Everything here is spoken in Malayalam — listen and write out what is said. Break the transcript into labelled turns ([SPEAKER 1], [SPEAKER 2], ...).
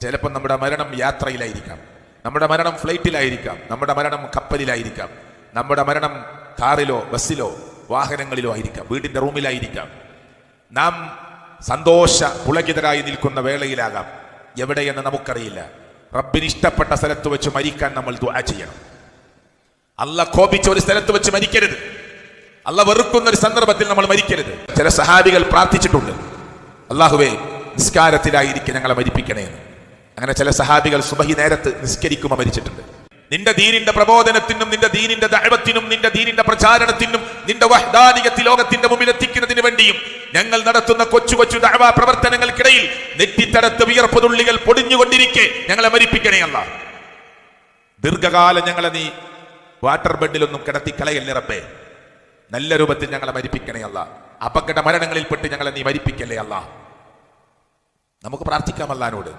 [SPEAKER 1] ചിലപ്പോൾ നമ്മുടെ മരണം യാത്രയിലായിരിക്കാം, നമ്മുടെ മരണം ഫ്ലൈറ്റിലായിരിക്കാം, നമ്മുടെ മരണം കപ്പലിലായിരിക്കാം, നമ്മുടെ മരണം കാറിലോ ബസ്സിലോ വാഹനങ്ങളിലോ ആയിരിക്കാം, വീടിന്റെ റൂമിലായിരിക്കാം. നാം സന്തോഷ പുളകിതരായി നിൽക്കുന്ന വേളയിലാകാം, എവിടെയെന്ന് നമുക്കറിയില്ല. റബ്ബിന് ഇഷ്ടപ്പെട്ട സ്ഥലത്ത് വെച്ച് മരിക്കാൻ നമ്മൾ ദുആ ചെയ്യണം. അല്ലാഹ് കോപിച്ച ഒരു സ്ഥലത്ത് വെച്ച് മരിക്കരുത്. അല്ലാഹ് വെറുക്കുന്ന ഒരു സന്ദർഭത്തിൽ നമ്മൾ മരിക്കരുത്. ചില സഹാബികൾ പ്രാർത്ഥിച്ചിട്ടുണ്ട്, അല്ലാഹുവേ നിസ്കാരത്തിലായിരിക്കും ഞങ്ങളെ മരിപ്പിക്കണേ എന്ന്. അങ്ങനെ ചില സഹാബികൾ സുബഹി നേരത്ത് നിസ്കരിക്കുമ്പോൾ മരിച്ചിട്ടുണ്ട്. നിന്റെ ദീനിന്റെ പ്രബോധനത്തിനും നിന്റെ ദീനിന്റെ ദഅവത്തിനും നിന്റെ ദീനിന്റെ പ്രചാരണത്തിനും നിന്റെ വഹ്ദാനിയത്ത് ലോകത്തിന്റെ മുമ്പിൽ എത്തിക്കുന്നതിന് വേണ്ടിയും ഞങ്ങൾ നടത്തുന്ന കൊച്ചു കൊച്ചു ദഅവ പ്രവർത്തനങ്ങൾക്കിടയിൽ നെറ്റിത്തടത്ത് വിയർപ്പുതുള്ളികൾ പൊടിഞ്ഞുകൊണ്ടിരിക്കെ ഞങ്ങളെ മരിപ്പിക്കണേ അല്ലാഹ്. ദീർഘകാലം ഞങ്ങളെ നീ വാട്ടർ ബെഡിലൊന്നും കിടത്തി കളയല്ലേ റബ്ബേ. നല്ല രൂപത്തിൽ ഞങ്ങളെ മരിപ്പിക്കണേ അല്ലാഹ്. അപകട മരണങ്ങളിൽപ്പെട്ട് ഞങ്ങളെ നീ മരിപ്പിക്കല്ലേ അല്ലാഹ്. നമുക്ക് പ്രാർത്ഥിക്കാം അല്ലാഹുവോട്.